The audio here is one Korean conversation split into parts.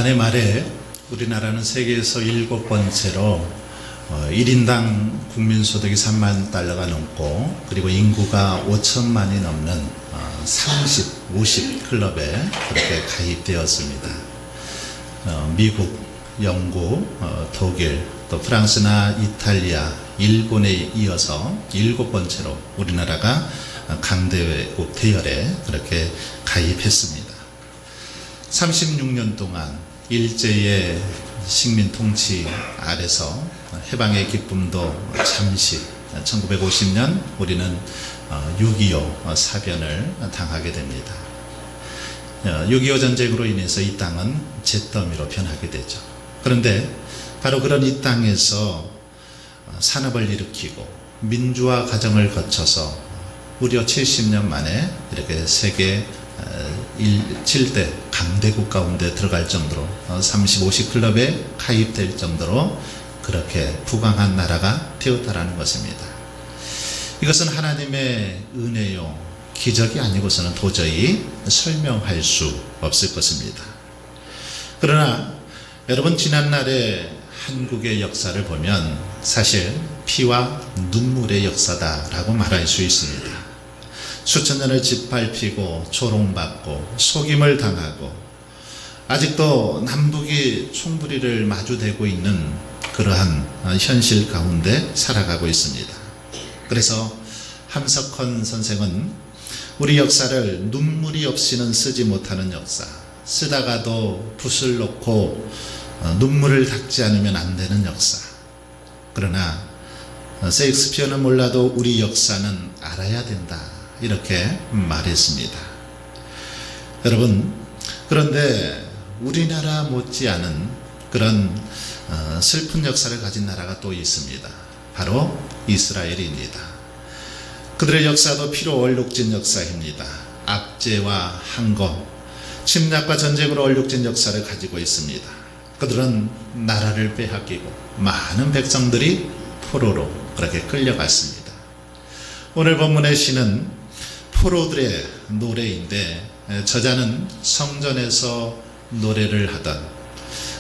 지난해 말에 우리나라는 세계에서 7번째로 1인당 국민소득이 3만 달러가 넘고 그리고 인구가 5천만이 넘는 30, 50 클럽에 그렇게 가입되었습니다. 미국, 영국, 독일, 또 프랑스나 이탈리아, 일본에 이어서 7번째로 우리나라가 강대국 대열에 그렇게 가입했습니다. 36년 동안 일제의 식민 통치 아래서 해방의 기쁨도 잠시 1950년 우리는 6.25 사변을 당하게 됩니다. 6.25 전쟁으로 인해서 이 땅은 잿더미로 변하게 되죠. 그런데 바로 그런 이 땅에서 산업을 일으키고 민주화 과정을 거쳐서 무려 70년 만에 이렇게 세계 7대 강대국 가운데 들어갈 정도로 30, 50 클럽에 가입될 정도로 그렇게 부강한 나라가 되었다라는 것입니다. 이것은 하나님의 은혜요, 기적이 아니고서는 도저히 설명할 수 없을 것입니다. 그러나 여러분, 지난날의 한국의 역사를 보면 사실 피와 눈물의 역사다라고 말할 수 있습니다. 수천 년을 짓밟히고 조롱받고 속임을 당하고 아직도 남북이 총부리를 마주대고 있는 그러한 현실 가운데 살아가고 있습니다. 그래서 함석헌 선생은 우리 역사를 눈물이 없이는 쓰지 못하는 역사, 쓰다가도 붓을 놓고 눈물을 닦지 않으면 안 되는 역사, 그러나 셰익스피어는 몰라도 우리 역사는 알아야 된다, 이렇게 말했습니다. 여러분, 그런데 우리나라 못지않은 그런 슬픈 역사를 가진 나라가 또 있습니다. 바로 이스라엘입니다. 그들의 역사도 피로 얼룩진 역사입니다. 압제와 항거, 침략과 전쟁으로 얼룩진 역사를 가지고 있습니다. 그들은 나라를 빼앗기고 많은 백성들이 포로로 그렇게 끌려갔습니다. 오늘 본문의 시는 포로들의 노래인데, 저자는 성전에서 노래를 하던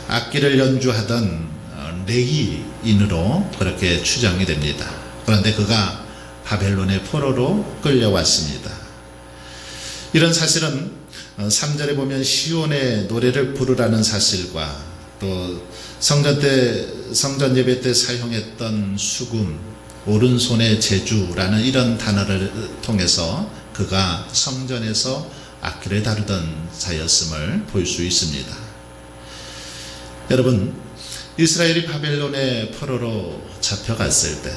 악기를 연주하던 레위인으로 그렇게 추정이 됩니다. 그런데 그가 바벨론의 포로로 끌려왔습니다. 이런 사실은 3절에 보면 시온의 노래를 부르라는 사실과 또 성전 예배 때 사용했던 수금, 오른손의 제주라는 이런 단어를 통해서 그가 성전에서 악기를 다루던 자였음을 볼 수 있습니다. 여러분, 이스라엘이 바벨론의 포로로 잡혀갔을 때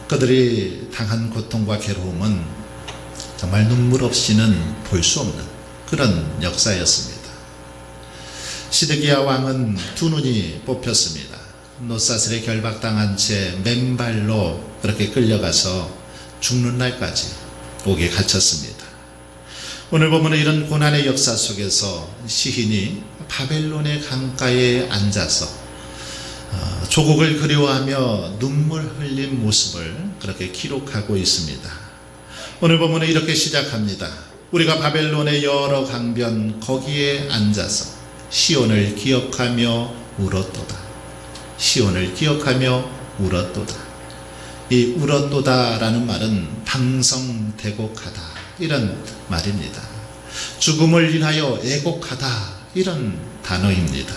그들이 당한 고통과 괴로움은 정말 눈물 없이는 볼 수 없는 그런 역사였습니다. 시드기야 왕은 두 눈이 뽑혔습니다. 노사슬에 결박당한 채 맨발로 그렇게 끌려가서 죽는 날까지 옥에 갇혔습니다. 오늘 보면 이런 고난의 역사 속에서 시인이 바벨론의 강가에 앉아서 조국을 그리워하며 눈물 흘린 모습을 그렇게 기록하고 있습니다. 오늘 보면 이렇게 시작합니다. 우리가 바벨론의 여러 강변 거기에 앉아서 시온을 기억하며 울었도다. 시온을 기억하며 울었도다. 이 울었도다라는 말은 방성대곡하다, 이런 말입니다. 죽음을 인하여 애곡하다, 이런 단어입니다.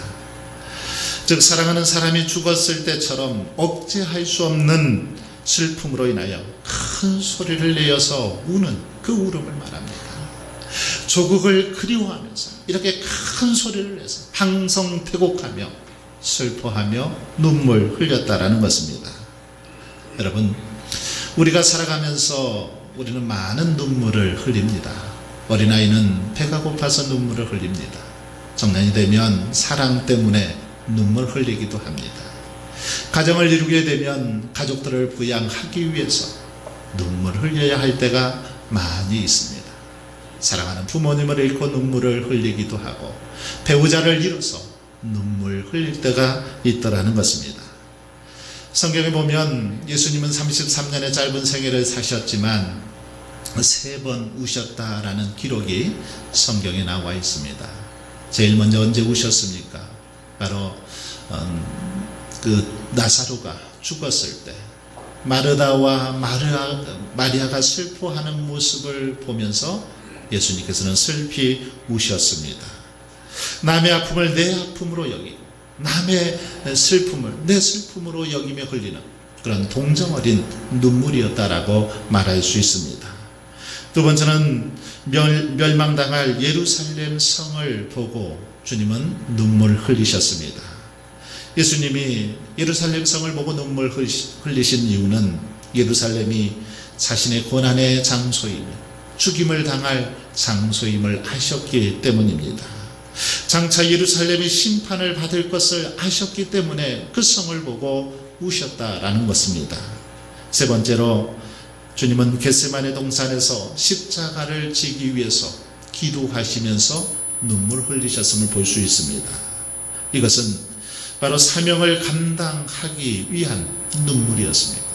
즉, 사랑하는 사람이 죽었을 때처럼 억제할 수 없는 슬픔으로 인하여 큰 소리를 내어서 우는 그 울음을 말합니다. 조국을 그리워하면서 이렇게 큰 소리를 내서 방성대곡하며 슬퍼하며 눈물 흘렸다라는 것입니다. 여러분, 우리가 살아가면서 우리는 많은 눈물을 흘립니다. 어린아이는 배가 고파서 눈물을 흘립니다. 청년이 되면 사랑 때문에 눈물 흘리기도 합니다. 가정을 이루게 되면 가족들을 부양하기 위해서 눈물 흘려야 할 때가 많이 있습니다. 사랑하는 부모님을 잃고 눈물을 흘리기도 하고 배우자를 잃어서 눈물 흘릴 때가 있더라는 것입니다. 성경에 보면 예수님은 33년의 짧은 생애를 사셨지만 3번 우셨다라는 기록이 성경에 나와 있습니다. 제일 먼저 언제 우셨습니까? 바로 그 나사로가 죽었을 때 마르다와 마리아가 슬퍼하는 모습을 보면서 예수님께서는 슬피 우셨습니다. 남의 아픔을 내 아픔으로 여기고 남의 슬픔을 내 슬픔으로 여기며 흘리는 그런 동정 어린 눈물이었다라고 말할 수 있습니다. 두 번째는 멸망당할 예루살렘 성을 보고 주님은 눈물 흘리셨습니다. 예수님이 예루살렘 성을 보고 눈물 흘리신 이유는 예루살렘이 자신의 고난의 장소이며 죽임을 당할 장소임을 아셨기 때문입니다. 장차 예루살렘이 심판을 받을 것을 아셨기 때문에 그 성을 보고 우셨다라는 것입니다. 세 번째로 주님은 겟세마네 동산에서 십자가를 지기 위해서 기도하시면서 눈물 흘리셨음을 볼 수 있습니다. 이것은 바로 사명을 감당하기 위한 눈물이었습니다.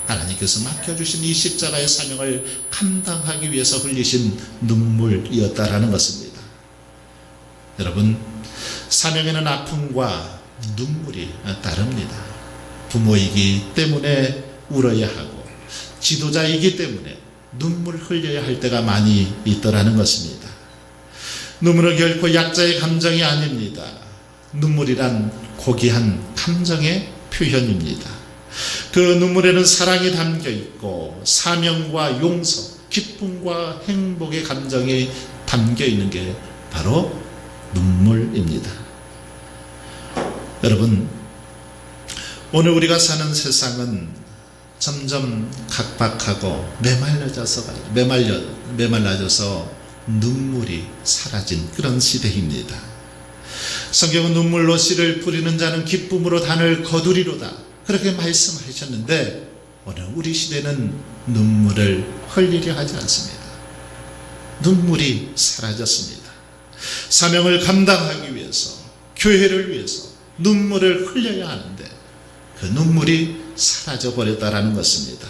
하나님께서 맡겨주신 이 십자가의 사명을 감당하기 위해서 흘리신 눈물이었다라는 것입니다. 여러분, 사명에는 아픔과 눈물이 따릅니다. 부모이기 때문에 울어야 하고 지도자이기 때문에 눈물을 흘려야 할 때가 많이 있더라는 것입니다. 눈물은 결코 약자의 감정이 아닙니다. 눈물이란 고귀한 감정의 표현입니다. 그 눈물에는 사랑이 담겨 있고 사명과 용서, 기쁨과 행복의 감정이 담겨 있는 게 바로 눈물입니다. 여러분, 오늘 우리가 사는 세상은 점점 각박하고 메말라져서 눈물이 사라진 그런 시대입니다. 성경은 눈물로 씨를 뿌리는 자는 기쁨으로 단을 거두리로다, 그렇게 말씀하셨는데 오늘 우리 시대는 눈물을 흘리려 하지 않습니다. 눈물이 사라졌습니다. 사명을 감당하기 위해서, 교회를 위해서 눈물을 흘려야 하는데 그 눈물이 사라져 버렸다라는 것입니다.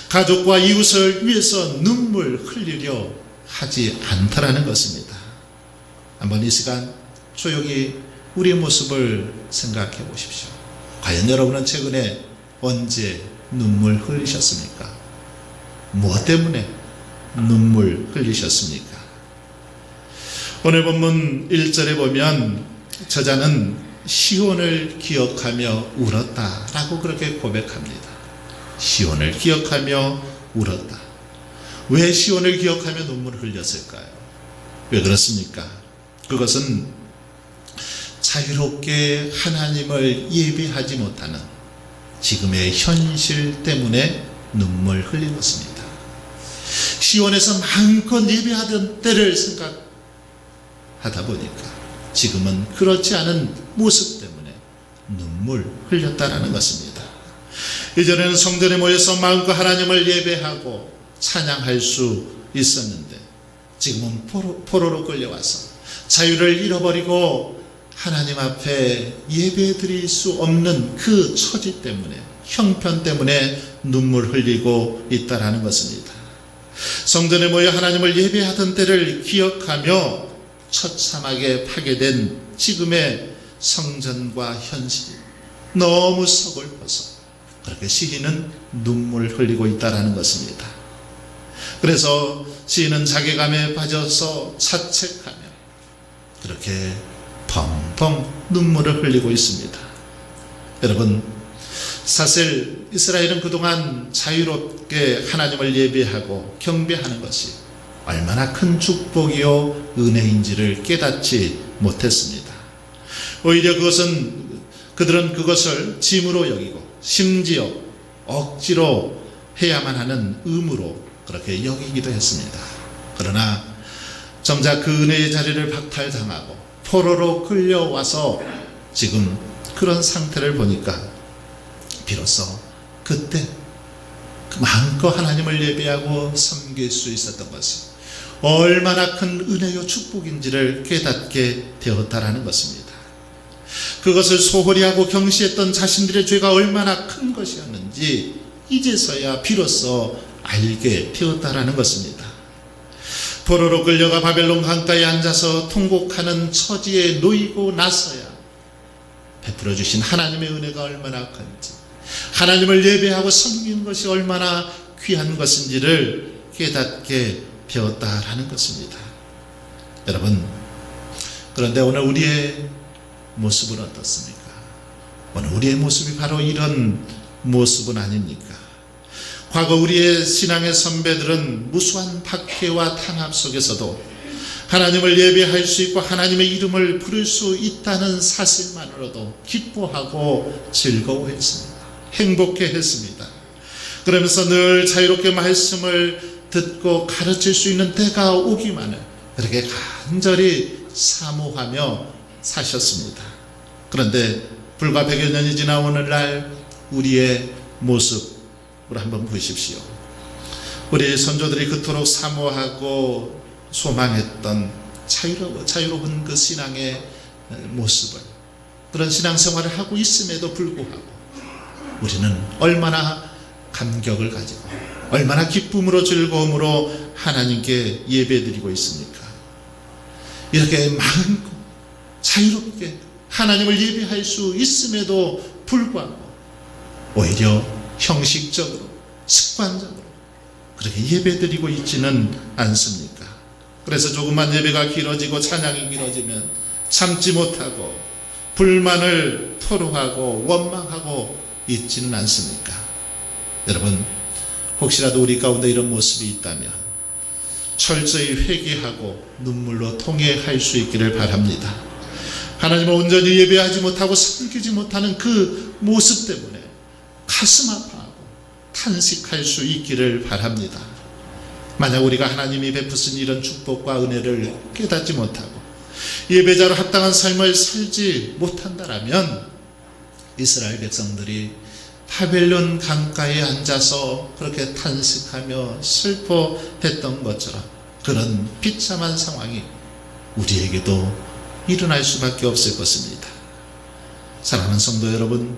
가족과 이웃을 위해서 눈물 흘리려 하지 않다라는 것입니다. 한번 이 시간 조용히 우리의 모습을 생각해 보십시오. 과연 여러분은 최근에 언제 눈물 흘리셨습니까? 무엇 때문에 눈물 흘리셨습니까? 오늘 본문 1절에 보면 저자는 시온을 기억하며 울었다라고 그렇게 고백합니다. 시온을 기억하며 울었다. 왜 시온을 기억하며 눈물을 흘렸을까요? 왜 그렇습니까? 그것은 자유롭게 하나님을 예배하지 못하는 지금의 현실 때문에 눈물 흘린 것입니다. 시온에서 마음껏 예배하던 때를 생각하다 보니까 지금은 그렇지 않은 모습 때문에 눈물 흘렸다라는 것입니다. 이전에는 성전에 모여서 마음껏 하나님을 예배하고 찬양할 수 있었는데 지금은 포로로 끌려와서 자유를 잃어버리고 하나님 앞에 예배 드릴 수 없는 그 처지 때문에, 형편 때문에 눈물 흘리고 있다라는 것입니다. 성전에 모여 하나님을 예배하던 때를 기억하며 처참하게 파괴된 지금의 성전과 현실이 너무 서글퍼서 그렇게 시인은 눈물을 흘리고 있다라는 것입니다. 그래서 시인은 자괴감에 빠져서 자책하며 그렇게 펑펑 눈물을 흘리고 있습니다. 여러분, 사실 이스라엘은 그동안 자유롭게 하나님을 예배하고 경배하는 것이 얼마나 큰 축복이요 은혜인지를 깨닫지 못했습니다. 오히려 그들은 그것을 짐으로 여기고 심지어 억지로 해야만 하는 의무로 그렇게 여기기도 했습니다. 그러나 정작 그 은혜의 자리를 박탈당하고 포로로 끌려와서 지금 그런 상태를 보니까 비로소 그때 마음껏 하나님을 예배하고 섬길 수 있었던 것이 얼마나 큰 은혜요 축복인지를 깨닫게 되었다라는 것입니다. 그것을 소홀히 하고 경시했던 자신들의 죄가 얼마나 큰 것이었는지 이제서야 비로소 알게 되었다라는 것입니다. 포로로 끌려가 바벨론 강가에 앉아서 통곡하는 처지에 놓이고 나서야 베풀어 주신 하나님의 은혜가 얼마나 큰지, 하나님을 예배하고 섬기는 것이 얼마나 귀한 것인지를 깨닫게 되었다라는 것입니다. 여러분, 그런데 오늘 우리의 모습은 어떻습니까? 오늘 우리의 모습이 바로 이런 모습은 아닙니까? 과거 우리의 신앙의 선배들은 무수한 박해와 탄압 속에서도 하나님을 예배할 수 있고 하나님의 이름을 부를 수 있다는 사실만으로도 기뻐하고 즐거워했습니다. 행복해했습니다. 그러면서 늘 자유롭게 말씀을 듣고 가르칠 수 있는 때가 오기만을 그렇게 간절히 사모하며 사셨습니다. 그런데 불과 100여 년이 지나 오늘날 우리의 모습을 한번 보십시오. 우리 선조들이 그토록 사모하고 소망했던 자유로운 그 신앙의 모습을, 그런 신앙생활을 하고 있음에도 불구하고 우리는 얼마나 감격을 가지고 얼마나 기쁨으로 즐거움으로 하나님께 예배드리고 있습니까? 이렇게 마음껏 자유롭게 하나님을 예배할 수 있음에도 불구하고 오히려 형식적으로 습관적으로 그렇게 예배드리고 있지는 않습니까? 그래서 조금만 예배가 길어지고 찬양이 길어지면 참지 못하고 불만을 토로하고 원망하고 있지는 않습니까? 여러분, 혹시라도 우리 가운데 이런 모습이 있다면 철저히 회개하고 눈물로 통회할 수 있기를 바랍니다. 하나님을 온전히 예배하지 못하고 섬기지 못하는 그 모습 때문에 가슴 아파하고 탄식할 수 있기를 바랍니다. 만약 우리가 하나님이 베푸신 이런 축복과 은혜를 깨닫지 못하고 예배자로 합당한 삶을 살지 못한다라면 이스라엘 백성들이 바벨론 강가에 앉아서 그렇게 탄식하며 슬퍼했던 것처럼 그런 비참한 상황이 우리에게도 일어날 수밖에 없을 것입니다. 사랑하는 성도 여러분,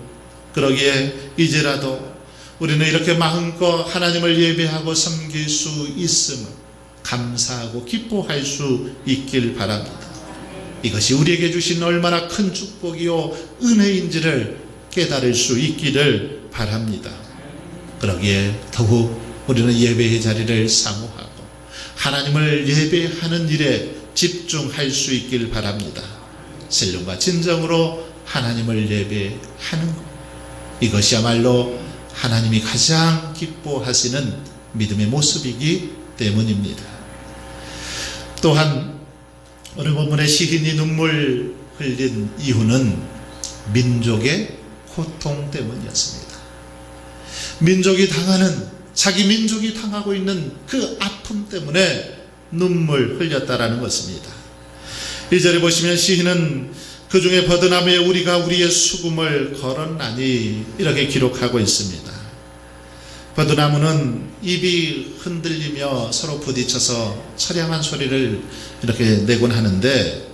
그러기에 이제라도 우리는 이렇게 마음껏 하나님을 예배하고 섬길 수 있음을 감사하고 기뻐할 수 있길 바랍니다. 이것이 우리에게 주신 얼마나 큰 축복이요 은혜인지를 깨달을 수 있기를 바랍니다. 그러기에 더욱 우리는 예배의 자리를 사모하고 하나님을 예배하는 일에 집중할 수 있길 바랍니다. 신령과 진정으로 하나님을 예배하는 것, 이것이야말로 하나님이 가장 기뻐하시는 믿음의 모습이기 때문입니다. 또한 오늘 본문의 시인이 눈물 흘린 이유는 민족의 고통 때문이었습니다. 자기 민족이 당하고 있는 그 아픔 때문에 눈물 흘렸다라는 것입니다. 1절에 보시면 시인은 그 중에 버드나무에 우리가 우리의 수금을 걸었나니 이렇게 기록하고 있습니다. 버드나무는 잎이 흔들리며 서로 부딪혀서 처량한 소리를 이렇게 내곤 하는데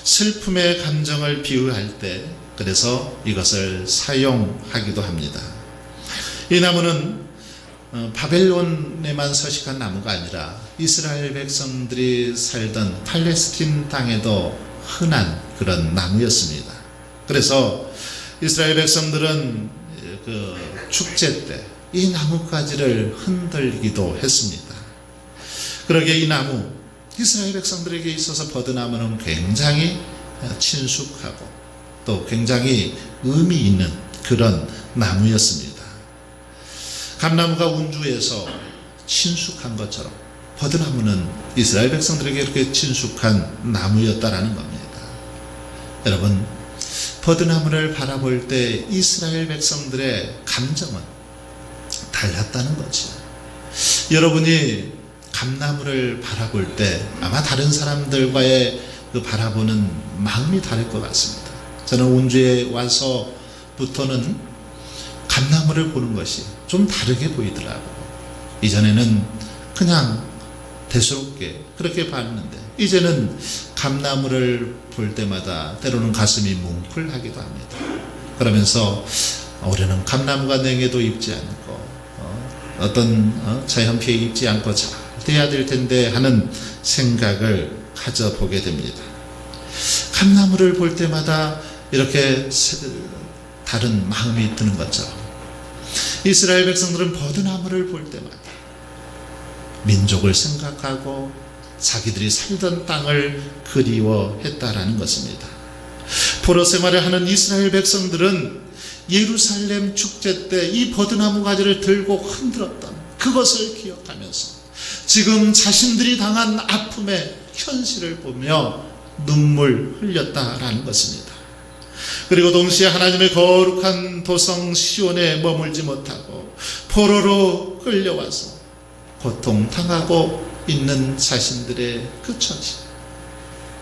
슬픔의 감정을 비유할 때 그래서 이것을 사용하기도 합니다. 이 나무는 바벨론에만 서식한 나무가 아니라 이스라엘 백성들이 살던 팔레스틴 땅에도 흔한 그런 나무였습니다. 그래서 이스라엘 백성들은 그 축제 때 이 나뭇가지를 흔들기도 했습니다. 그러기에 이 나무, 이스라엘 백성들에게 있어서 버드나무는 굉장히 친숙하고 또 굉장히 의미 있는 그런 나무였습니다. 감나무가 운주에서 친숙한 것처럼 버드나무는 이스라엘 백성들에게 이렇게 친숙한 나무였다라는 겁니다. 여러분, 버드나무를 바라볼 때 이스라엘 백성들의 감정은 달랐다는 거죠. 여러분이 감나무를 바라볼 때 아마 다른 사람들과의 그 바라보는 마음이 다를 것 같습니다. 저는 운주에 와서부터는 감나무를 보는 것이 좀 다르게 보이더라고요. 이전에는 그냥 대수롭게 그렇게 봤는데 이제는 감나무를 볼 때마다 때로는 가슴이 뭉클하기도 합니다. 그러면서 우리는 감나무가 냉해도 입지 않고 어떤 자연 피해 입지 않고 잘 돼야 될 텐데 하는 생각을 가져보게 됩니다. 감나무를 볼 때마다 이렇게 다른 마음이 드는 것처럼 이스라엘 백성들은 버드나무를 볼 때마다 민족을 생각하고 자기들이 살던 땅을 그리워했다라는 것입니다. 포로 생활을 하는 이스라엘 백성들은 예루살렘 축제 때 이 버드나무 가지를 들고 흔들었던 그것을 기억하면서 지금 자신들이 당한 아픔의 현실을 보며 눈물 흘렸다라는 것입니다. 그리고 동시에 하나님의 거룩한 도성 시온에 머물지 못하고 포로로 끌려와서 고통당하고 있는 자신들의 그 처지,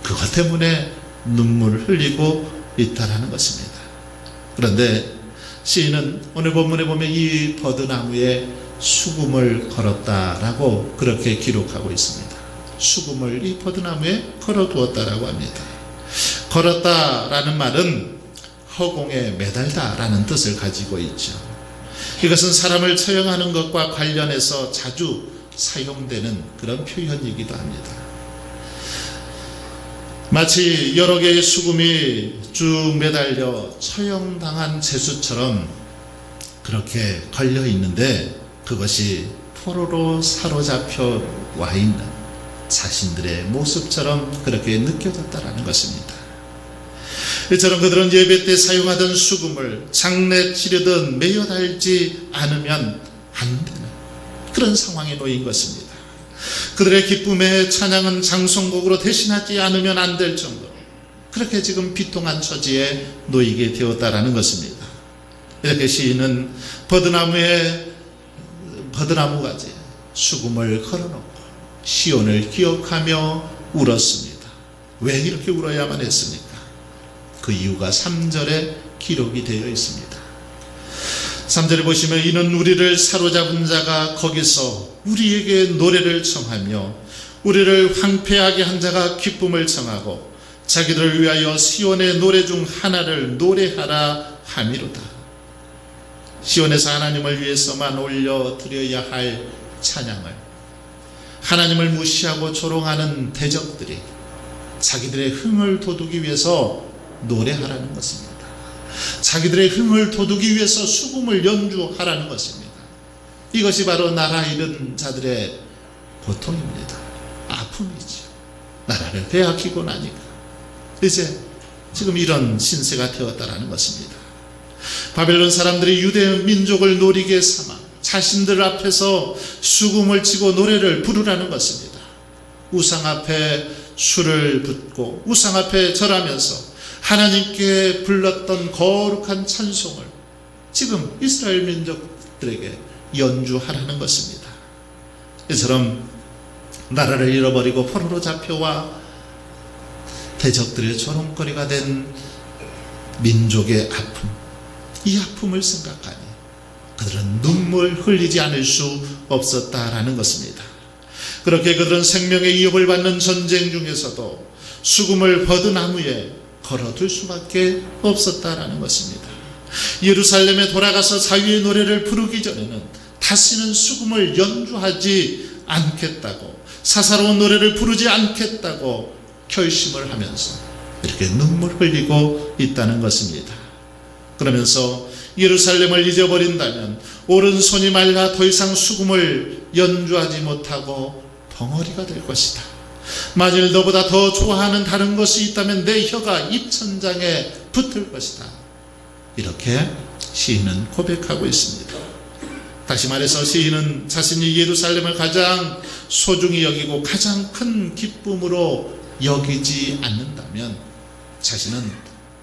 그것 때문에 눈물을 흘리고 있다라는 것입니다. 그런데 시인은 오늘 본문에 보면 이 버드나무에 수금을 걸었다라고 그렇게 기록하고 있습니다. 수금을 이 버드나무에 걸어두었다라고 합니다. 걸었다라는 말은 허공에 매달다라는 뜻을 가지고 있죠. 이것은 사람을 처형하는 것과 관련해서 자주 사용되는 그런 표현이기도 합니다. 마치 여러 개의 수금이 쭉 매달려 처형당한 제수처럼 그렇게 걸려 있는데, 그것이 포로로 사로잡혀 와 있는 자신들의 모습처럼 그렇게 느껴졌다라는 것입니다. 이처럼 그들은 예배 때 사용하던 수금을 장례 치르든 매여 달지 않으면 안 되는 그런 상황에 놓인 것입니다. 그들의 기쁨의 찬양은 장송곡으로 대신하지 않으면 안 될 정도로 그렇게 지금 비통한 처지에 놓이게 되었다라는 것입니다. 이렇게 시인은 버드나무 가지에 수금을 걸어놓고 시온을 기억하며 울었습니다. 왜 이렇게 울어야만 했습니까? 그 이유가 3절에 기록이 되어 있습니다. 3절에 보시면 이는 우리를 사로잡은 자가 거기서 우리에게 노래를 청하며 우리를 황폐하게 한 자가 기쁨을 청하고 자기들을 위하여 시온의 노래 중 하나를 노래하라 함이로다. 시온에서 하나님을 위해서만 올려드려야 할 찬양을 하나님을 무시하고 조롱하는 대적들이 자기들의 흥을 돋우기 위해서 노래하라는 것입니다. 자기들의 흥을 돋우기 위해서 수금을 연주하라는 것입니다. 이것이 바로 나라 잃은 자들의 고통입니다. 아픔이죠. 나라를 빼앗기고 나니까 이제 지금 이런 신세가 되었다라는 것입니다. 바벨론 사람들이 유대 민족을 노리게 삼아 자신들 앞에서 수금을 치고 노래를 부르라는 것입니다. 우상 앞에 술을 붓고 우상 앞에 절하면서 하나님께 불렀던 거룩한 찬송을 지금 이스라엘 민족들에게 연주하라는 것입니다. 이처럼 나라를 잃어버리고 포로로 잡혀와 대적들의 조롱거리가 된 민족의 아픔, 이 아픔을 생각하니 그들은 눈물 흘리지 않을 수 없었다라는 것입니다. 그렇게 그들은 생명의 위협을 받는 전쟁 중에서도 수금을 버드나무에 걸어둘 수밖에 없었다라는 것입니다. 예루살렘에 돌아가서 자유의 노래를 부르기 전에는 다시는 수금을 연주하지 않겠다고, 사사로운 노래를 부르지 않겠다고 결심을 하면서 이렇게 눈물 흘리고 있다는 것입니다. 그러면서 예루살렘을 잊어버린다면 오른손이 말라 더 이상 수금을 연주하지 못하고 벙어리가 될 것이다. 만일 너보다 더 좋아하는 다른 것이 있다면 내 혀가 입천장에 붙을 것이다. 이렇게 시인은 고백하고 있습니다. 다시 말해서 시인은 자신이 예루살렘을 가장 소중히 여기고 가장 큰 기쁨으로 여기지 않는다면 자신은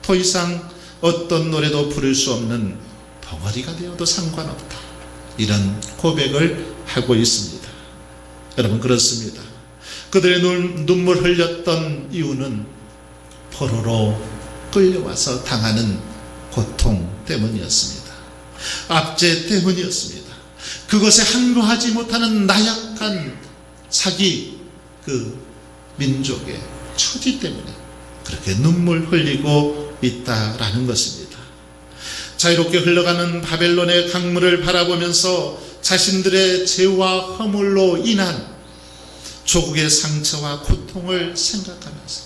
더 이상 어떤 노래도 부를 수 없는 벙어리가 되어도 상관없다. 이런 고백을 하고 있습니다. 여러분, 그렇습니다. 그들의 눈물 흘렸던 이유는 포로로 끌려와서 당하는 고통 때문이었습니다. 압제 때문이었습니다. 그것에 항로하지 못하는 나약한 자기 그 민족의 처지 때문에 그렇게 눈물 흘리고 있다라는 것입니다. 자유롭게 흘러가는 바벨론의 강물을 바라보면서 자신들의 죄와 허물로 인한 조국의 상처와 고통을 생각하면서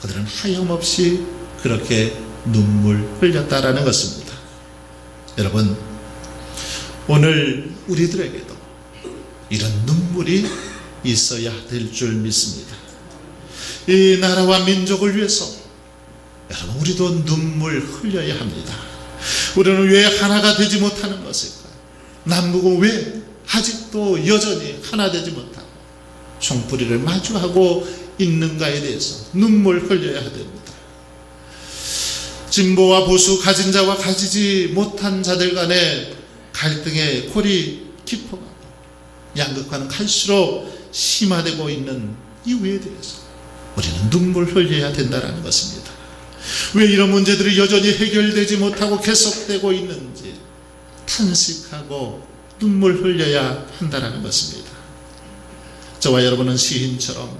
그들은 하염없이 그렇게 눈물 흘렸다라는 것입니다. 여러분, 오늘 우리들에게도 이런 눈물이 있어야 될 줄 믿습니다. 이 나라와 민족을 위해서 여러분, 우리도 눈물 흘려야 합니다. 우리는 왜 하나가 되지 못하는 것일까? 남북은 왜 아직도 여전히 하나 되지 못하고 총뿌리를 마주하고 있는가에 대해서 눈물 흘려야 됩니다. 진보와 보수, 가진 자와 가지지 못한 자들 간의 갈등의 골이 깊어가고 양극화는 갈수록 심화되고 있는 이유에 대해서 우리는 눈물 흘려야 된다는 것입니다. 왜 이런 문제들이 여전히 해결되지 못하고 계속되고 있는지 탄식하고 눈물 흘려야 한다는 것입니다. 저와 여러분은 시인처럼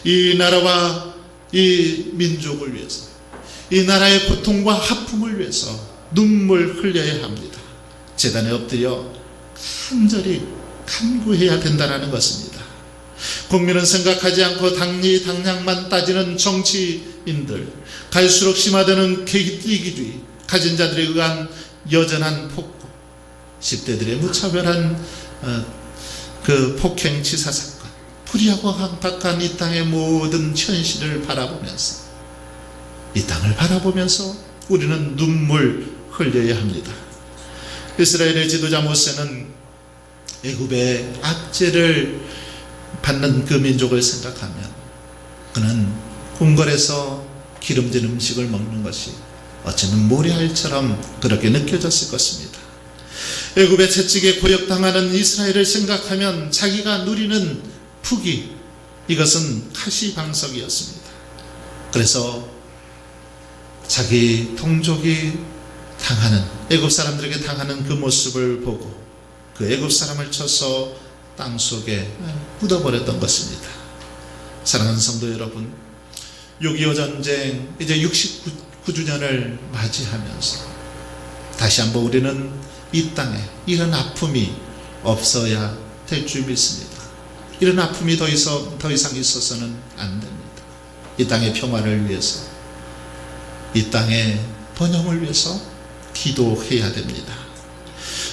이 나라와 이 민족을 위해서, 이 나라의 고통과 아픔을 위해서 눈물 흘려야 합니다. 제단에 엎드려 간절히 간구해야 된다는 것입니다. 국민은 생각하지 않고 당량만 따지는 정치인들, 갈수록 심화되는 이기주의, 가진 자들에 의한 여전한 폭거, 10대들의 무차별한 그 폭행 치사 사건, 불의하고 강박한 이 땅의 모든 현실을 바라보면서, 이 땅을 바라보면서 우리는 눈물 흘려야 합니다. 이스라엘의 지도자 모세는 애굽의 압제를 받는 그 민족을 생각하면 그는 궁궐에서 기름진 음식을 먹는 것이 어쩌면 모래알처럼 그렇게 느껴졌을 것입니다. 애굽의 채찍에 고역당하는 이스라엘을 생각하면 자기가 누리는 푸기, 이것은 가시방석이었습니다. 그래서 자기 동족이 당하는, 애굽 사람들에게 당하는 그 모습을 보고 그 애굽 사람을 쳐서 땅속에 묻어버렸던 것입니다. 사랑하는 성도 여러분, 6.25 전쟁 이제 69주년을 맞이하면서 다시 한번 우리는 이 땅에 이런 아픔이 없어야 될 줄 믿습니다. 이런 아픔이 더 이상 있어서는 안 됩니다. 이 땅의 평화를 위해서, 이 땅의 번영을 위해서 기도해야 됩니다.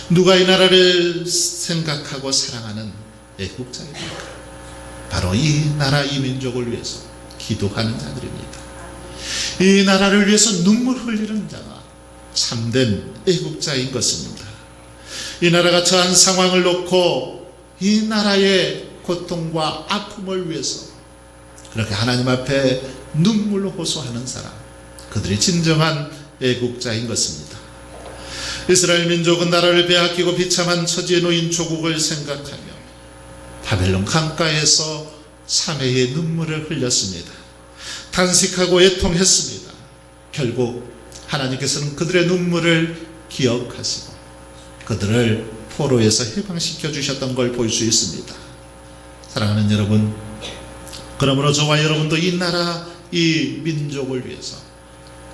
누가 이 나라를 생각하고 사랑하는 애국자입니까? 바로 이 나라, 이 민족을 위해서 기도하는 자들입니다. 이 나라를 위해서 눈물 흘리는 자가 참된 애국자인 것입니다. 이 나라가 처한 상황을 놓고 이 나라의 고통과 아픔을 위해서 그렇게 하나님 앞에 눈물로 호소하는 사람, 그들이 진정한 애국자인 것입니다. 이스라엘 민족은 나라를 빼앗기고 비참한 처지에 놓인 조국을 생각하며 바벨론 강가에서 참회의 눈물을 흘렸습니다. 탄식하고 애통했습니다. 결국 하나님께서는 그들의 눈물을 기억하시고 그들을 포로에서 해방시켜 주셨던 걸 볼 수 있습니다. 사랑하는 여러분, 그러므로 저와 여러분도 이 나라, 이 민족을 위해서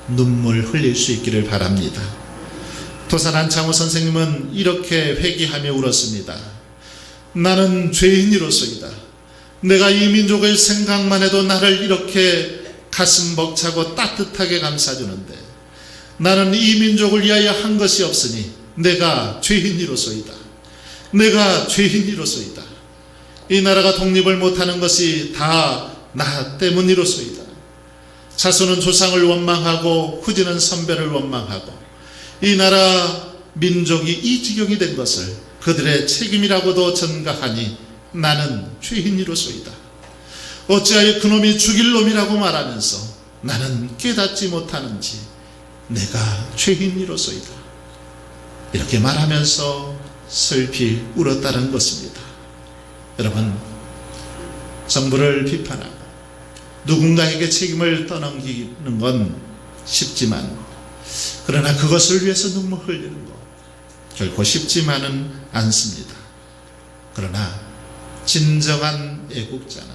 눈물 흘릴 수 있기를 바랍니다. 도산 안창호 선생님은 이렇게 회개하며 울었습니다. 나는 죄인이로소이다. 내가 이 민족을 생각만 해도 나를 이렇게 가슴 벅차고 따뜻하게 감싸주는데 나는 이 민족을 위하여 한 것이 없으니 내가 죄인이로소이다. 내가 죄인이로소이다. 이 나라가 독립을 못하는 것이 다 나 때문이로소이다. 자손은 조상을 원망하고 후지는 선배를 원망하고 이 나라 민족이 이 지경이 된 것을 그들의 책임이라고도 전가하니 나는 죄인이로소이다. 어찌하여 그놈이 죽일 놈이라고 말하면서 나는 깨닫지 못하는지 내가 죄인이로소이다. 이렇게 말하면서 슬피 울었다는 것입니다. 여러분, 정부를 비판하고 누군가에게 책임을 떠넘기는 건 쉽지만, 그러나 그것을 위해서 눈물 흘리는 것 결코 쉽지만은 않습니다. 그러나 진정한 애국자는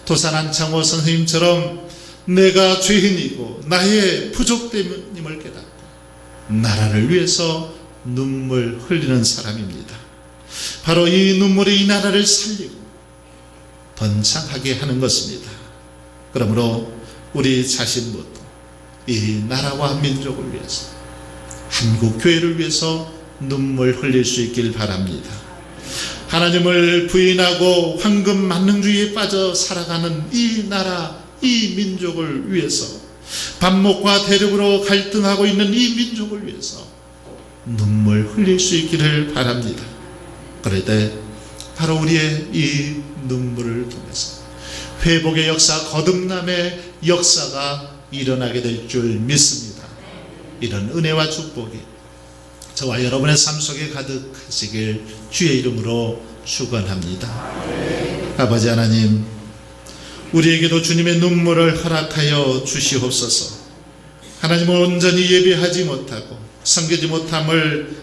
도산 안창호 선생님처럼 내가 죄인이고 나의 부족됨임을 깨닫고 나라를 위해서 눈물 흘리는 사람입니다. 바로 이 눈물이 이 나라를 살리고 번창하게 하는 것입니다. 그러므로 우리 자신부터 이 나라와 민족을 위해서, 한국교회를 위해서 눈물 흘릴 수 있길 바랍니다. 하나님을 부인하고 황금 만능주의에 빠져 살아가는 이 나라, 이 민족을 위해서, 반목과 대륙으로 갈등하고 있는 이 민족을 위해서 눈물 흘릴 수 있기를 바랍니다. 그럴 때 바로 우리의 이 눈물을 통해서 회복의 역사, 거듭남의 역사가 일어나게 될 줄 믿습니다. 이런 은혜와 축복이 저와 여러분의 삶 속에 가득하시길 주의 이름으로 축원합니다. 아버지 하나님, 우리에게도 주님의 눈물을 허락하여 주시옵소서. 하나님은 온전히 예배하지 못하고 섬기지 못함을